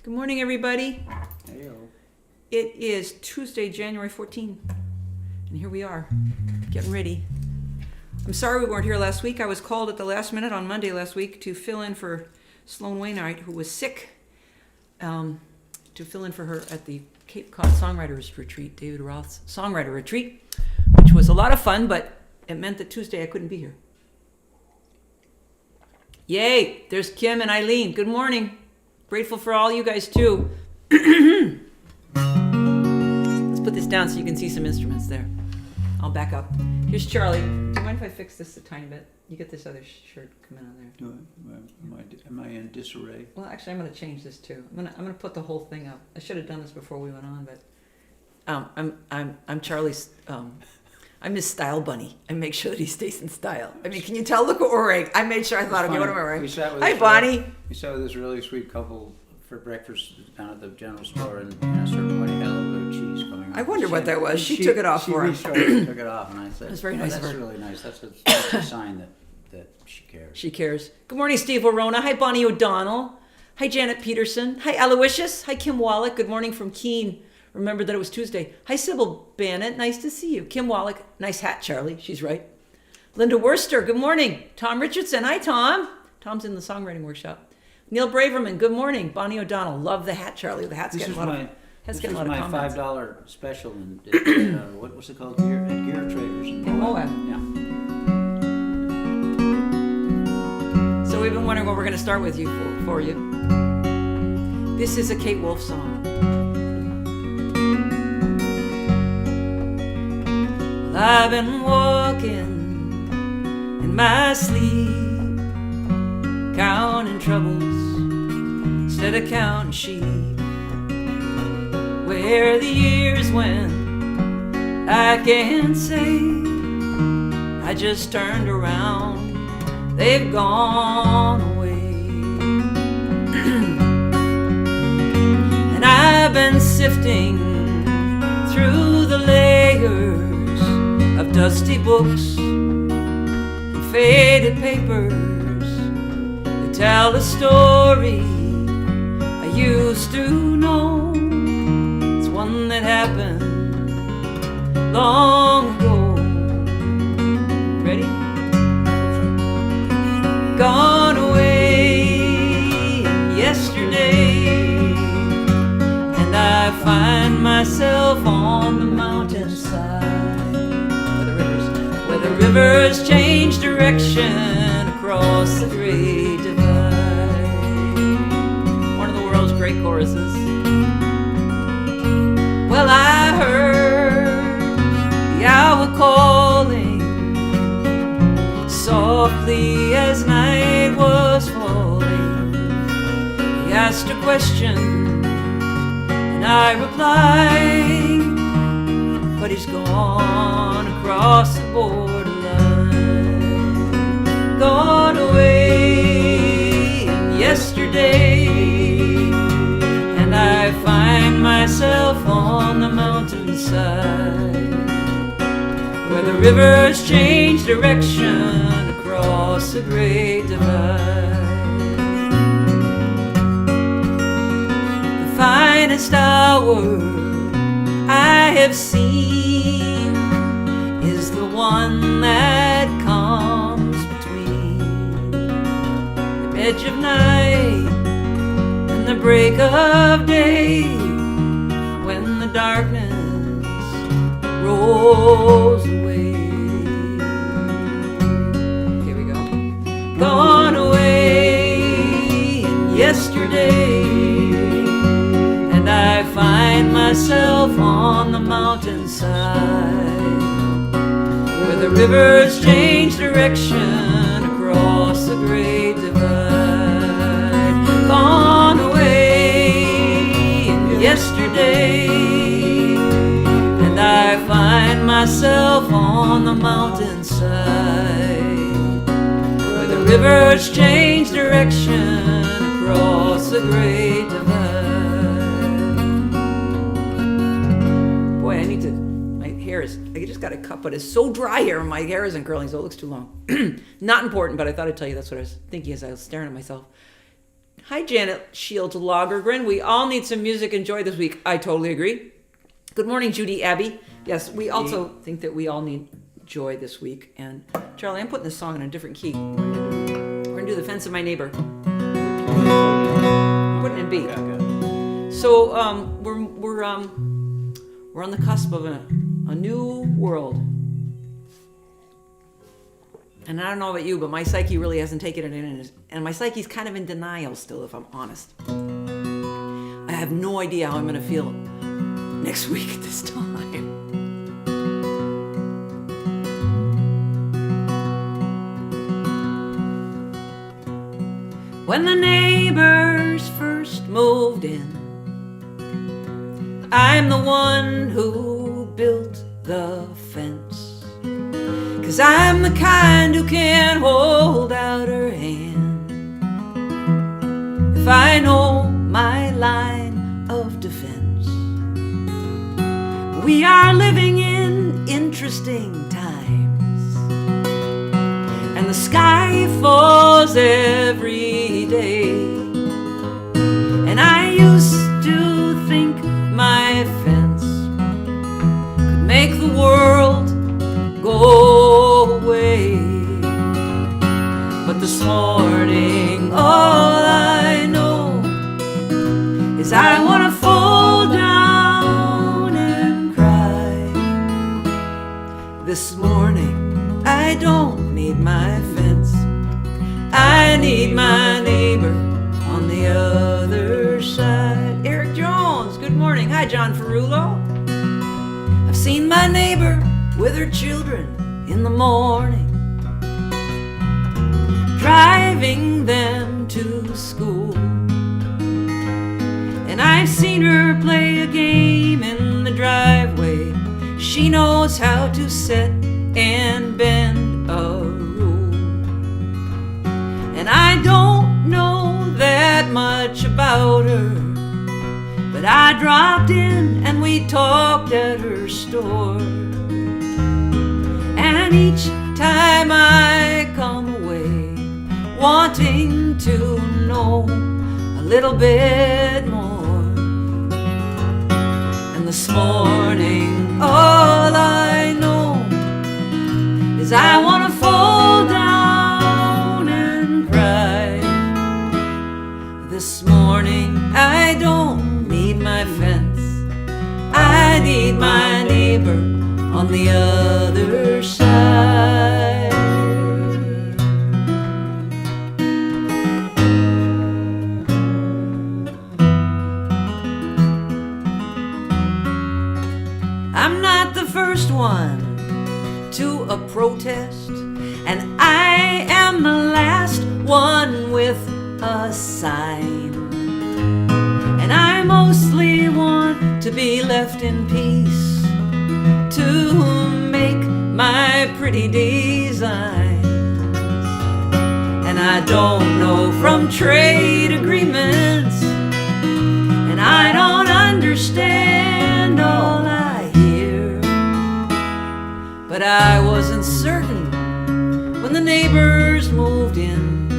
Good morning, everybody. Heyo. It is Tuesday, January 14th, and here we are, getting ready. I'm sorry we weren't here last week. I was called at the last minute on Monday last week to fill in for Sloan Wainwright, who was sick, to fill in for her at the Cape Cod Songwriters Retreat, David Roth's Songwriter Retreat, which was a lot of fun, but it meant that Tuesday I couldn't be here. Yay, there's Kim and Eileen. Good morning. Grateful for all you guys, too. Let's put this down so you can see some instruments there. I'll back up. Here's Charlie. Do you mind if I fix this a tiny bit? You get this other shirt coming on there. Am I in disarray? Well, actually, I'm going to change this, too. I'm gonna put the whole thing up. I should have done this before we went on, but I'm Charlie's... I'm his style bunny. I make sure that he stays in style. I mean, can you tell? Look what we're wearing. I made sure I thought, okay, what am I wearing? Hi, Bonnie. We sat with this really sweet couple for breakfast down at the general store, and at a certain point, he had a little bit of cheese coming off. I wonder what that was. She took it off for him. She took it off, and I said, That's very nice of that's her. really nice. That's a sign that she cares. She cares. Good morning, Steve Verona. Hi, Bonnie O'Donnell. Hi, Janet Peterson. Hi, Aloysius. Hi, Kim Wallach. Good morning from Keene. Remember that it was Tuesday. Hi, Sybil Bannett. Nice to see you. Kim Wallach. Nice hat, Charlie. She's right. Linda Worster. Good morning. Tom Richardson. Hi, Tom. Tom's in the songwriting workshop. Neil Braverman. Good morning. Bonnie O'Donnell. Love the hat, Charlie. The hat's getting a lot of comments. My $5 special in what was it called? Gear Traders in Moab. Yeah. So we've been wondering what we're going to start with for you. This is a Kate Wolf song. Well, I've been walking in my sleep, counting troubles instead of counting sheep. Where the years went, I can't say. I just turned around, they've gone away. And I've been sifting through the layers of dusty books and faded papers that tell a story I used to know. It's one that happened long ago. Ready? Gone away yesterday, and I find myself on the mountainside where the rivers change direction across the great divide. One of the world's great choruses. Well, I heard the owl calling softly as night was falling. He asked a question and I replied, but he's gone across the borderline, gone away yesterday, and I find myself on the mountainside where the rivers change direction across the great divide. The finest hour I have seen is the one that comes between the edge of night and the break of day, when the darkness rolls away. Here we go. Gone away yesterday, and I find myself on the mountainside where the rivers change direction across the great divide. Gone away yesterday, and I find myself on the mountainside where the rivers change direction across the great divide. Boy, I need to, my hair is, I just got a cut, but it's so dry here and my hair isn't curling, so it looks too long. Not important, but I thought I'd tell you that's what I was thinking as I was staring at myself. Hi, Janet Shields Lagergren. We all need some music and joy this week. I totally agree. Good morning, Judy Abbey. Yes, we also think that we all need joy this week. And Charlie, I'm putting this song in a different key. We're going to do The Fence of My Neighbor. Putting it in B. So we're on the cusp of a new world. And I don't know about you, but my psyche really hasn't taken it in. And my psyche's kind of in denial still, if I'm honest. I have no idea how I'm going to feel next week at this time. When the neighbors first moved in, I'm the one who built the fence. 'Cause I'm the kind who can hold out her hand if I know my line of defense. We are living in interesting times, and the sky falls every day. And I used to think my fence could make the world go away. But this morning all I know is I want to fall down and cry. This morning I don't need my fence, I need my neighbor on the other side. Eric Jones, good morning. Hi, John Ferrulo. I've seen my neighbor with her children in the morning, driving them to school. And I've seen her play a game in the driveway. She knows how to set and bend a rule. And I don't know that much about her, but I dropped in and we talked at her store. And each time I come away wanting to know a little bit more. And this morning all I know is I want to fall down and cry. This morning I don't need my fence, I need my neighbor on the other side. I'm not the first one to a protest, and I am the last one with a sign. And I mostly want to be left in peace to make my pretty designs. And I don't know from trade agreements, and I don't understand all I hear. But I wasn't certain when the neighbors moved in,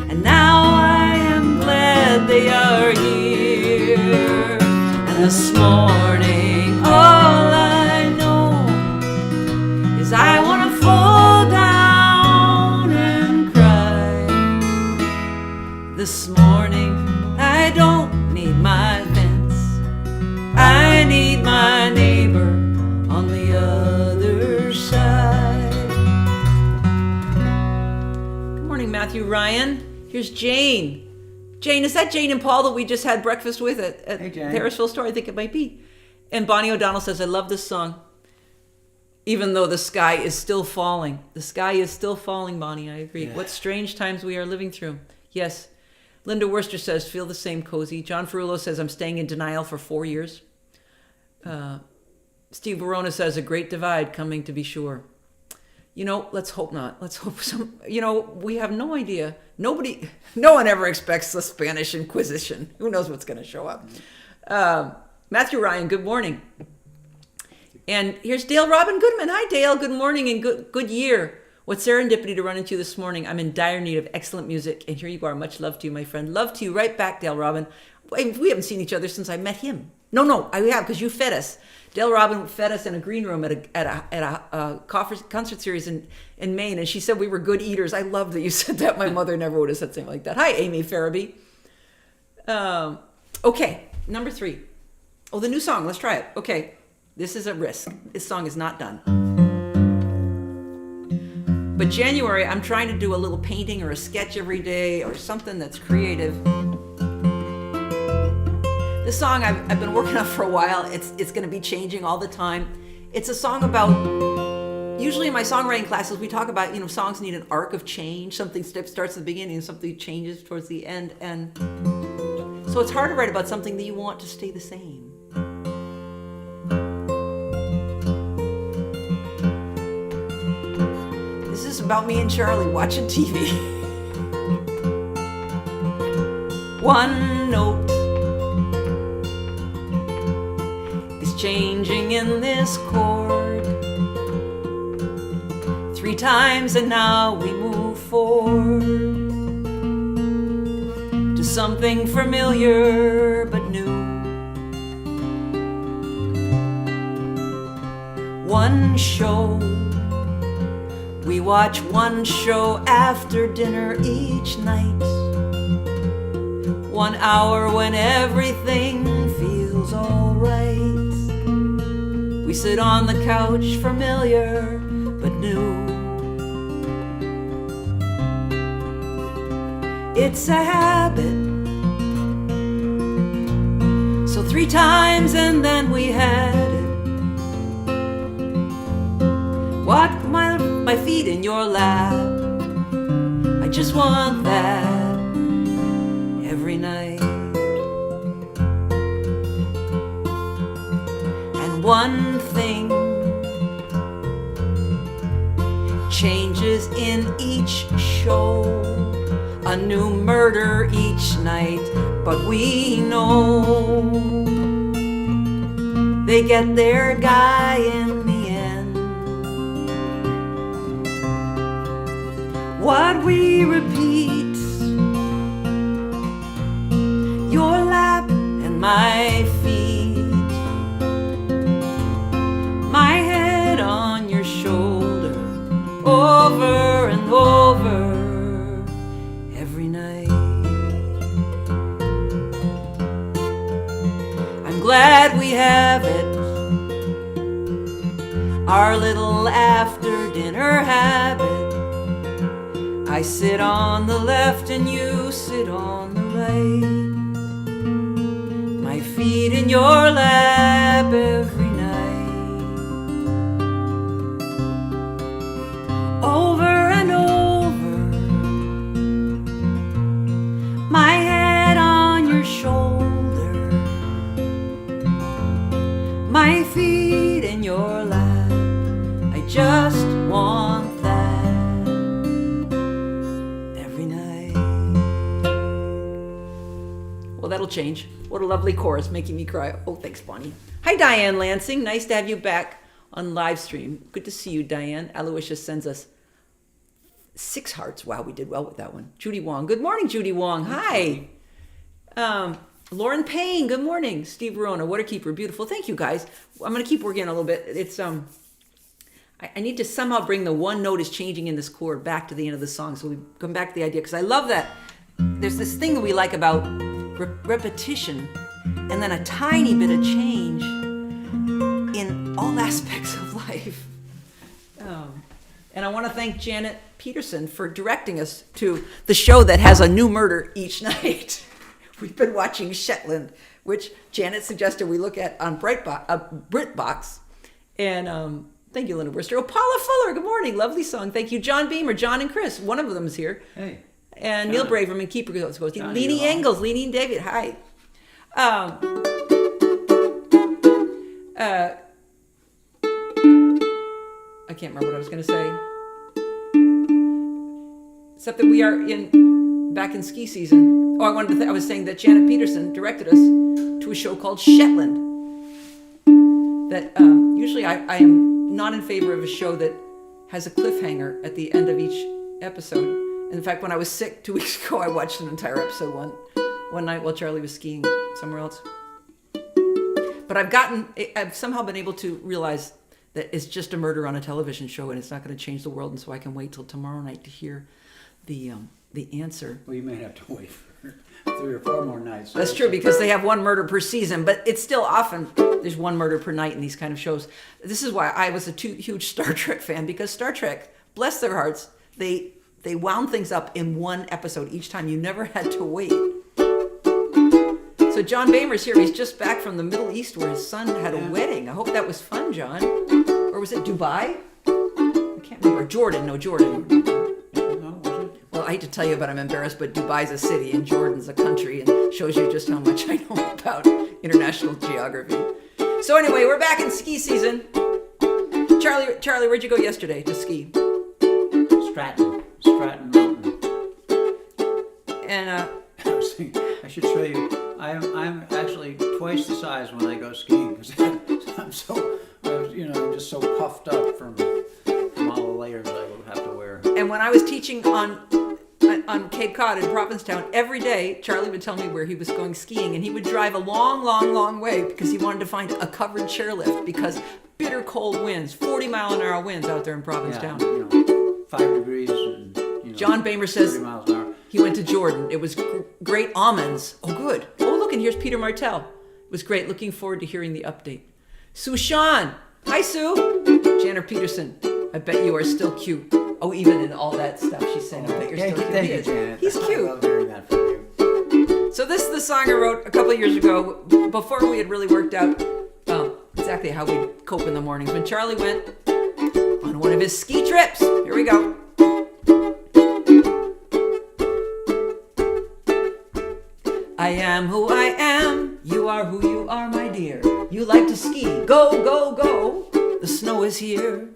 and now I am glad they are here. And this morning all I know is I want to fall down and cry. This morning I don't need my fence, I need my neighbor on the other side. Good morning, Matthew Ryan. Here's Jane. Jane, is that Jane and Paul that we just had breakfast with at Hey, the Jane. Harrisville store? I think it might be. And Bonnie O'Donnell says, I love this song, even though the sky is still falling. The sky is still falling, Bonnie. I agree. Yeah. What strange times we are living through. Yes. Linda Worcester says, feel the same, Cozy. John Ferrulo says, I'm staying in denial for 4 years. Steve Verona says, a great divide coming to be sure. You know, let's hope not. Let's hope we have no idea. No one ever expects the Spanish Inquisition. Who knows what's going to show up? Matthew Ryan, good morning. And here's Dale Robin Goodman. Hi, Dale. Good morning and good year. What serendipity to run into you this morning. I'm in dire need of excellent music, and here you are. Much love to you, my friend. Love to you right back, Dale Robin. We haven't seen each other since I met him. No, I have, because you fed us. Dale Robin fed us in a green room at a concert series in Maine, and she said we were good eaters. I love that you said that. My mother never would have said something like that. Hi, Amy Farabee. Okay, number 3. Oh, the new song. Let's try it. Okay, this is a risk. This song is not done. But January, I'm trying to do a little painting or a sketch every day or something that's creative. This song I've been working on for a while. It's going to be changing all the time. It's a song about, usually in my songwriting classes, we talk about, songs need an arc of change. Something starts at the beginning and something changes towards the end. And so it's hard to write about something that you want to stay the same. This is about me and Charlie watching TV. One note is changing in this chord. 3 times and now we move forward to something familiar but new. One show, we watch one show after dinner each night. 1 hour when everything feels alright. We sit on the couch, familiar but new. It's a habit. So 3 times and then we had it. What my feet in your lap. I just want that every night. And one thing changes in each show. A new murder each night, but we know they get their guy in the end. What we repeat, your lap and my feet, my head on your shoulder, over and over every night. I'm glad we have it, our little after dinner habit. I sit on the left and you sit on the right. My feet in your lap every night. Over and over, my head on your shoulder, my feet in your lap. I just want that every night. Well, that'll change. What a lovely chorus, making me cry. Oh, thanks, Bonnie. Hi, Diane Lansing. Nice to have you back on live stream. Good to see you, Diane. Aloysius sends us 6 hearts. Wow, we did well with that one. Judy Wong. Good morning, Judy Wong. Hi. Lauren Payne. Good morning. Steve Verona, Waterkeeper. Beautiful. Thank you, guys. I'm going to keep working a little bit. It's I need to somehow bring the one note is changing in this chord back to the end of the song. So we come back to the idea, because I love that there's this thing that we like about repetition and then a tiny bit of change in all aspects of life. And I want to thank Janet Peterson for directing us to the show that has a new murder each night. We've been watching Shetland, which Janet suggested we look at on BritBox. And thank you, Linda Worcester. Oh, Paula Fuller, good morning. Lovely song. Thank you, John Beamer, John and Chris. One of them is here. Hey. And John. Neil Braverman, Keeper goes. John, Leanie you are. Engels, Leanie David. Hi. I can't remember what I was going to say. Except that we are back in ski season. Oh, I was saying that Janet Peterson directed us to a show called Shetland. That usually I am not in favor of a show that has a cliffhanger at the end of each episode. In fact, when I was sick 2 weeks ago, I watched an entire episode one night while Charlie was skiing somewhere else. But I've somehow been able to realize that it's just a murder on a television show and it's not going to change the world. And so I can wait till tomorrow night to hear the answer. Well, you may have to wait for 3 or 4 more nights. That's true, because they have one murder per season, but it's still often there's one murder per night in these kind of shows. This is why I was a huge Star Trek fan, because Star Trek, bless their hearts, they wound things up in one episode each time. You never had to wait. So John Boehmer's here. He's just back from the Middle East where his son had a wedding. I hope that was fun, John. Or was it Dubai? I can't remember. Jordan. No, Jordan. No, was it? Well, I hate to tell you, but I'm embarrassed, but Dubai's a city and Jordan's a country, and shows you just how much I know about international geography. So anyway, we're back in ski season. Charlie, where'd you go yesterday to ski? Stratton Mountain. And I should show you. I'm actually twice the size when I go skiing because I'm just so puffed up from all the layers I will have to wear. And when I was teaching on Cape Cod in Provincetown, every day Charlie would tell me where he was going skiing, and he would drive a long way because he wanted to find a covered chairlift, because bitter cold winds, 40-mile-an-hour winds out there in Provincetown. Yeah, 5 degrees and John Boehmer says 30 miles an hour. he went to Jordan. It was great almonds. Oh, good. Oh, look, and here's Peter Martell. It was great. Looking forward to hearing the update. Sue Sean. Hi, Sue. Janner Peterson. I bet you are still cute. Oh, even in all that stuff she's saying, I bet you're still cute. Thank you, Janet. He's I cute. love hearing that from you. So this is the song I wrote a couple of years ago, before we had really worked out exactly how we'd cope in the mornings. When Charlie went on one of his ski trips. Here we go. I am who I am, you are who you are, my dear. You like to ski, go, go, go, the snow is here.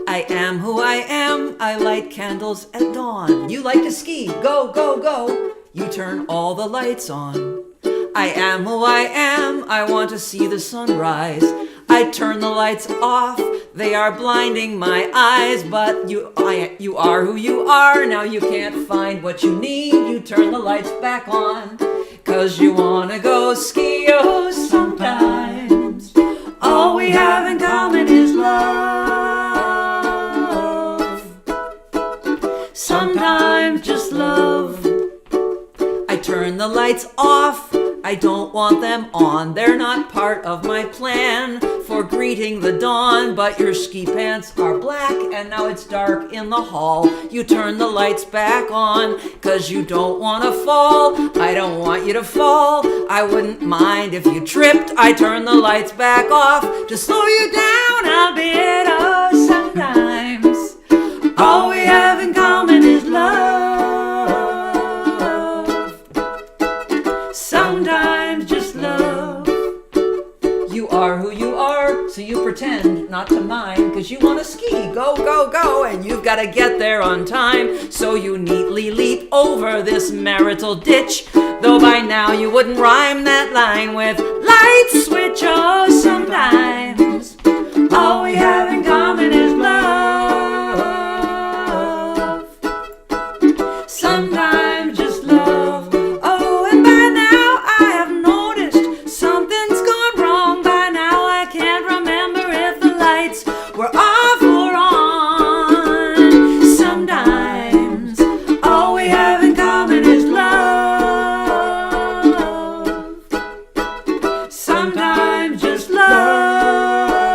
I am who I am, I light candles at dawn. You like to ski, go, go, go, you turn all the lights on. I am who I am, I want to see the sunrise. I turn the lights off, they are blinding my eyes. But you are who you are, now you can't find what you need. You turn the lights back on, 'cause you wanna go ski, oh, sometimes. All we have in common is love. Sometimes just love. I turn the lights off, I don't want them on. They're not part of my plan for greeting the dawn. But your ski pants are black and now it's dark in the hall. You turn the lights back on, 'cause you don't want to fall. I don't want you to fall, I wouldn't mind if you tripped. I turn the lights back off to slow you down, albeit oh, sometimes. All we have in common is love. Sometimes just love. You are who you are, so you pretend not to mind, 'cause you want to ski, go, go, go, and you've got to get there on time. So you neatly leap over this marital ditch, though by now you wouldn't rhyme that line with light switch. Oh, sometimes all we have in common is love. Sometimes just love. Oh, and by now I have noticed something's gone wrong. By now I can't remember if the lights were off or on. Sometimes all we have in common is love. Sometimes just love.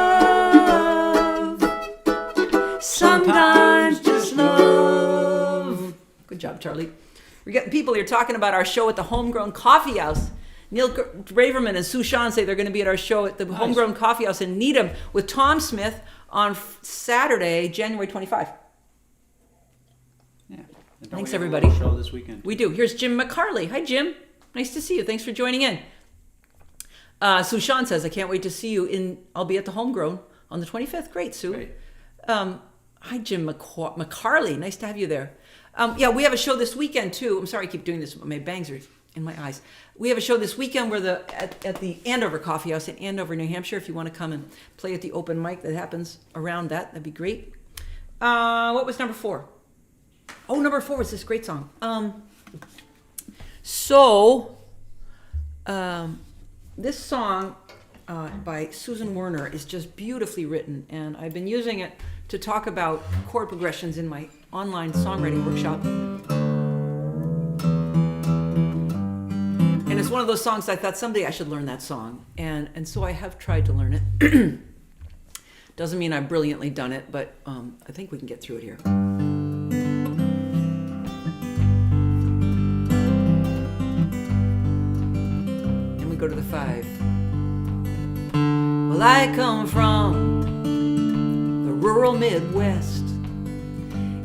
Sometimes just love. Good job, Charlie. We're getting people here talking about our show at the Homegrown Coffee House. Neil Braverman and Sue Sean say they're going to be at our show at the Homegrown Coffee House in Needham with Tom Smith on Saturday, January 25. Yeah. Thanks, We have a everybody. little show this weekend. We do. Here's Jim McCarley. Hi, Jim. Nice to see you. Thanks for joining in. Sue Sean says, I can't wait to see you I'll be at the Homegrown on the 25th. Great, Sue. Great. Hi, Jim McCarley. Nice to have you there. Yeah, we have a show this weekend, too. I'm sorry I keep doing this. My bangs are in my eyes. We have a show this weekend where at the Andover Coffee House in Andover, New Hampshire. If you want to come and play at the open mic that happens around that'd be great. What was number 4? Oh, number 4 was this great song. This song by Susan Werner is just beautifully written, and I've been using it to talk about chord progressions in my online songwriting workshop. And it's one of those songs I thought someday I should learn that song, and so I have tried to learn it. Doesn't mean I've brilliantly done it, but I think we can get through it here. And we go to the 5. Well, I come from the rural Midwest.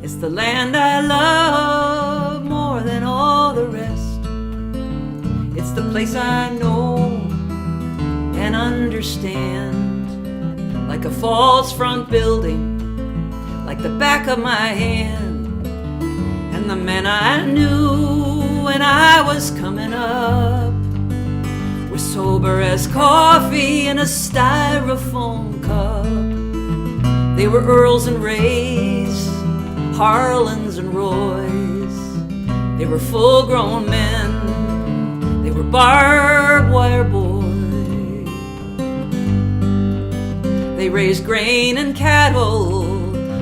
It's the land I love more than all the rest. It's the place I know and understand, like a false front building, like the back of my hand. And the men I knew when I was coming up were sober as coffee in a styrofoam cup. They were Earls and Rays, Harlans and Roys. They were full-grown men. They were barbed wire boys. They raised grain and cattle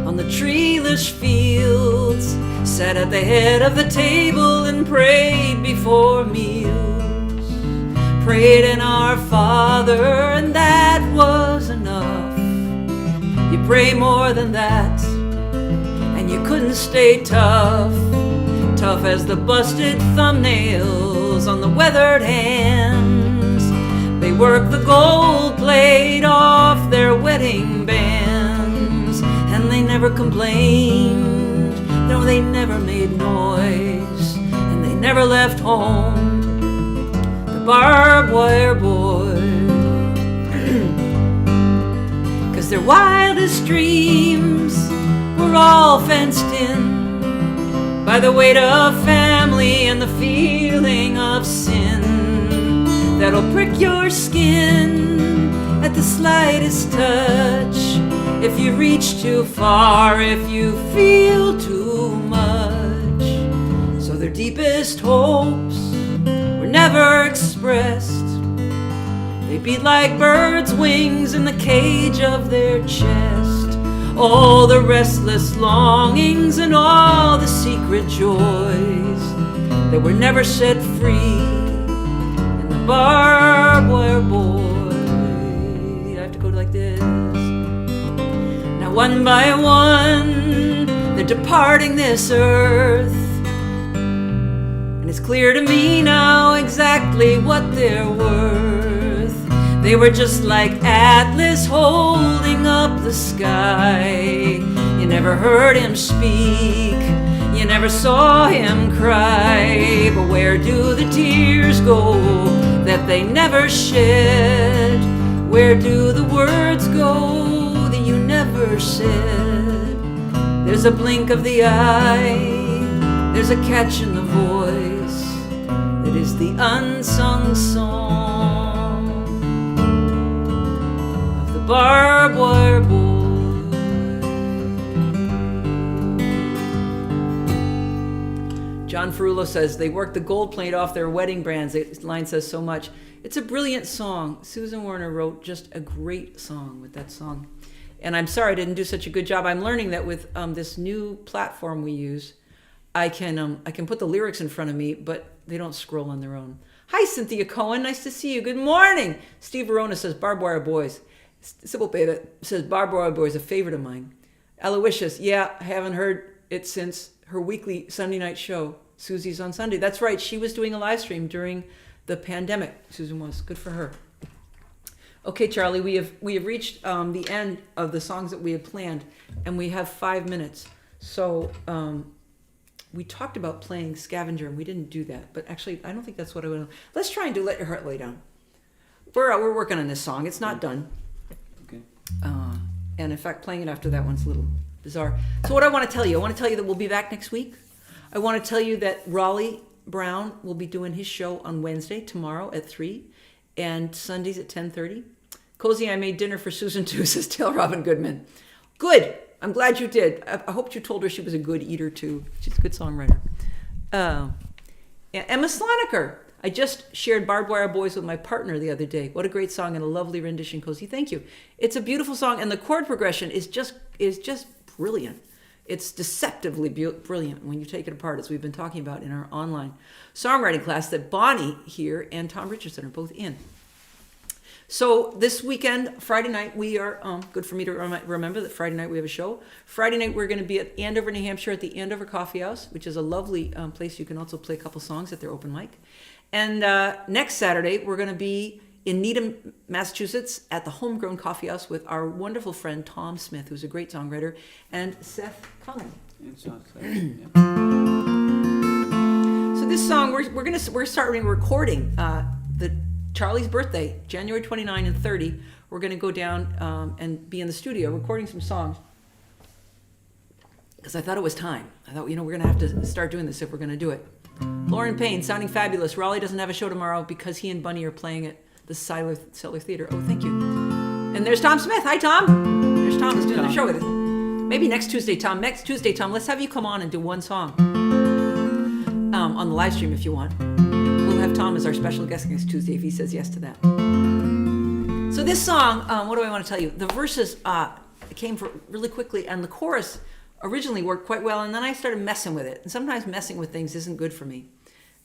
on the treeless fields, sat at the head of the table and prayed before meals. Prayed in Our Father, and that was enough. You pray more than that, and you couldn't stay tough. Tough as the busted thumbnails on the weathered hands. They worked the gold plate off their wedding bands, and they never complained. No, they never made noise, and they never left home. The barbed wire boys. 'Cause their wildest dreams were all fenced in by the weight of family and the feeling of sin that'll prick your skin at the slightest touch. If you reach too far, if you feel too much. So their deepest hopes were never expressed. They beat like birds' wings in the cage of their chest. All the restless longings and all the secret joys that were never set free in the barbed wire boy. I have to go like this. Now one by one, they're departing this earth, and it's clear to me now exactly what they're worth. They were just like Atlas holding up the sky. You never heard him speak, you never saw him cry. But where do the tears go that they never shed? Where do the words go that you never said? There's a blink of the eye, there's a catch in the voice that is the unsung song. Barbed wire boy. John Ferrulo says they worked the gold plate off their wedding brands. The line says so much. It's a brilliant song. Susan Werner wrote just a great song with that song. And I'm sorry I didn't do such a good job. I'm learning that with this new platform we use, I can put the lyrics in front of me, but they don't scroll on their own. Hi, Cynthia Cohen. Nice to see you. Good morning. Steve Verona says barbed wire boys. Sybil Beta says barbed wire boy is a favorite of mine. Aloysius, yeah, I haven't heard it since her weekly Sunday night show, Susie's on Sunday. That's right, she was doing a live stream during the pandemic. Susan was. Good for her. Okay, Charlie, we have reached the end of the songs that we had planned, and we have 5 minutes. So we talked about playing Scavenger, and we didn't do that. But actually, I don't think that's what I want to. Let's try and do Let Your Heart Lay Down. We're working on this song. It's not done. And in fact, playing it after that one's a little bizarre. So what I want to tell you that we'll be back next week. I want to tell you that Raleigh Brown will be doing his show on Wednesday, tomorrow at 3, and Sundays at 10:30. Cozy, I made dinner for Susan too, says Tail Robin Goodman. Good. I'm glad you did. I hoped you told her she was a good eater too. She's a good songwriter. Emma Sloniker. I just shared Barbed Wire Boys with my partner the other day. What a great song and a lovely rendition, Cozy. Thank you. It's a beautiful song, and the chord progression is just brilliant. It's deceptively brilliant when you take it apart, as we've been talking about in our online songwriting class that Bonnie here and Tom Richardson are both in. So this weekend, Friday night, we are, good for me to remember that Friday night we have a show. Friday night we're going to be at Andover, New Hampshire at the Andover Coffee House, which is a lovely place. You can also play a couple songs at their open mic. And next Saturday, we're going to be in Needham, Massachusetts at the Homegrown Coffee House with our wonderful friend Tom Smith, who's a great songwriter, and Seth Cullen. So this song, we're starting recording Charlie's birthday, January 29 and 30. We're going to go down and be in the studio recording some songs because I thought it was time. I thought, we're going to have to start doing this if we're going to do it. Lauren Payne, sounding fabulous. Raleigh doesn't have a show tomorrow because he and Bunny are playing at the Cellar Theater. Oh, thank you. And there's Tom Smith. Hi, Tom. There's Tom who's doing the show with us. Maybe next Tuesday, Tom. Next Tuesday, Tom, let's have you come on and do one song on the live stream if you want. We'll have Tom as our special guest next Tuesday if he says yes to that. So this song, what do I want to tell you? The verses came really quickly, and the chorus originally worked quite well, and then I started messing with it. And sometimes messing with things isn't good for me.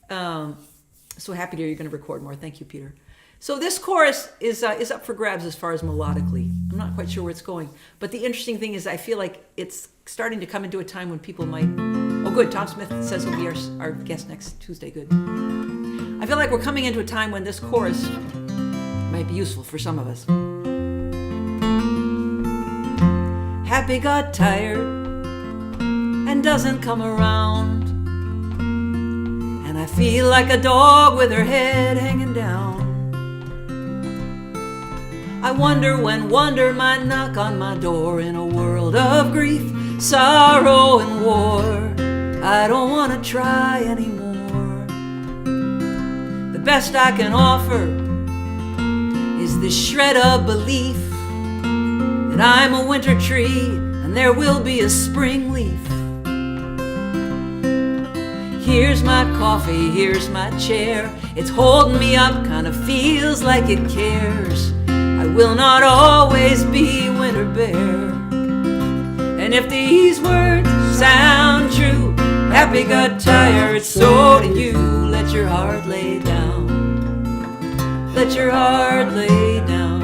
So happy to hear you're going to record more. Thank you, Peter. So this chorus is up for grabs as far as melodically. I'm not quite sure where it's going. But the interesting thing is I feel like it's starting to come into a time when people might... Oh, good. Tom Smith says he'll be our guest next Tuesday. Good. I feel like we're coming into a time when this chorus might be useful for some of us. Happy got tired and doesn't come around, and I feel like a dog with her head hanging down. I wonder when wonder might knock on my door in a world of grief, sorrow, and war. I don't want to try anymore. The best I can offer is this shred of belief that I'm a winter tree and there will be a spring leaf. Here's my coffee, here's my chair. It's holding me up, kind of feels like it cares. I will not always be winter bear. And if these words sound true, happy got tired, so do you. Let your heart lay down. Let your heart lay down.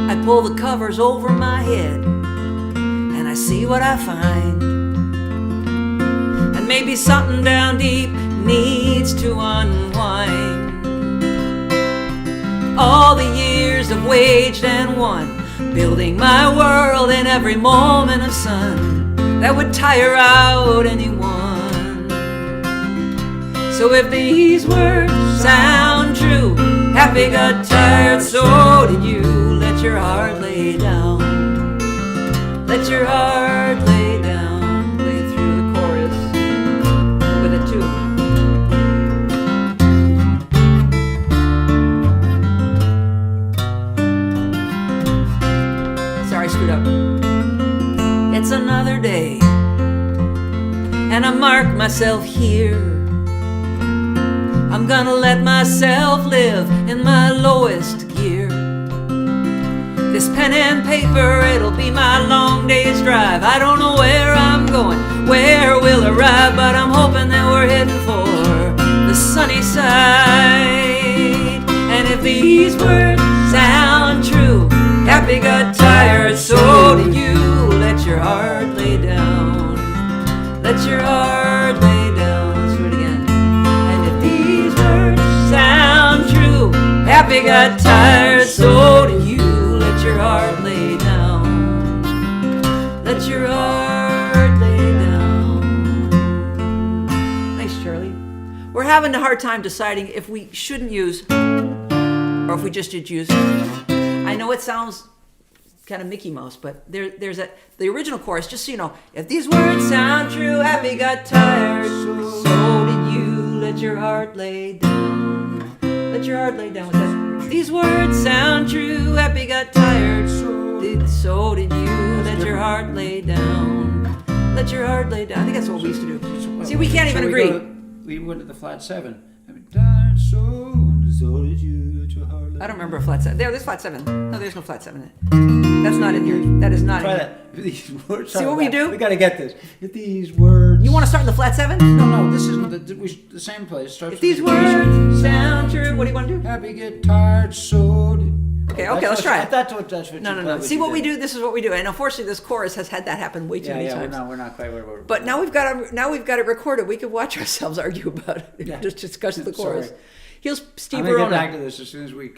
I pull the covers over my head and I see what I find. And maybe something down deep needs to unwind. All the years I've waged and won, building my world in every moment of sun, that would tire out anyone. So if these words sound true, happy got tired, so did you. Let your heart lay down. Let your heart lay down. Play through the chorus with it too. Sorry, I screwed up. It's another day, and I mark myself here. I'm gonna let myself live in my lowest gear. This pen and paper, it'll be my long day's drive. I don't know where I'm going, where we'll arrive, but I'm hoping that we're heading for the sunny side. And if these words sound true, happy got tired, so did you. Let your heart lay down. Let your heart lay down. Let's do it again. And if these words sound true, happy got tired, so did you. Let your heart lay down. Let your heart lay down. Nice, Charlie. We're having a hard time deciding if we shouldn't use or if we just should use. I know it sounds kind of Mickey Mouse, but there's the original chorus, just so you know. If these words sound true, happy got tired, so did you. Let your heart lay down. Let your heart lay down. With that. these words sound true, happy got tired, so did you. Let your heart lay down. Let your heart lay down. I think that's what we used to do. See, we can't even agree. We went to the flat 7. Happy tired, so did you. Let your heart lay I don't remember a flat 7. There's flat 7. No, there's no flat 7 in it. That's not in here. That is not Try in here. that. These words. See what we do? We got to get this. If these words. You want to start in the flat 7? No, this isn't the same place. Starts If these with words sound true, what do you want to do? Happy get tired, so did. Okay, let's try it. That's what. No. See what we do. This is what we do. And unfortunately, this chorus has had that happen way too many times. We're not quite where we're. But now we've got it recorded. We can watch ourselves argue about it. Yeah. Just discuss the chorus. Sorry. Here's Steve I'm gonna get Verona. back to this as soon as we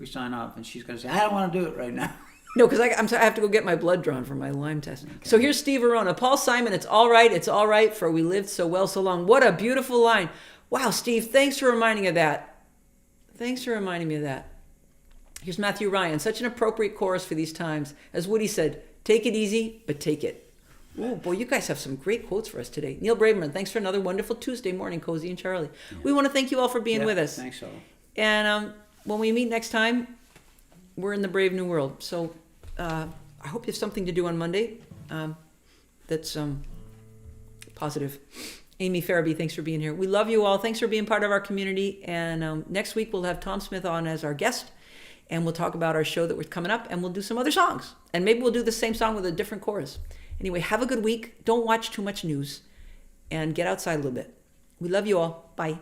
sign off, and she's gonna say, "I don't want to do it right now." No, because I have to go get my blood drawn for my Lyme test. Okay. So here's Steve Verona. Paul Simon, it's all right, for we lived so well so long. What a beautiful line. Wow, Steve, thanks for reminding me of that. Here's Matthew Ryan. Such an appropriate chorus for these times. As Woody said, take it easy, but take it. Oh, boy, you guys have some great quotes for us today. Neil Braverman, thanks for another wonderful Tuesday morning, Cozy and Charlie. Yeah. We want to thank you all for being with us. Thanks, all. And when we meet next time, we're in the brave new world. So I hope you have something to do on Monday that's positive. Amy Farabee, thanks for being here. We love you all. Thanks for being part of our community. And next week, we'll have Tom Smith on as our guest. And we'll talk about our show that we're coming up. And we'll do some other songs. And maybe we'll do the same song with a different chorus. Anyway, have a good week. Don't watch too much news. And get outside a little bit. We love you all. Bye.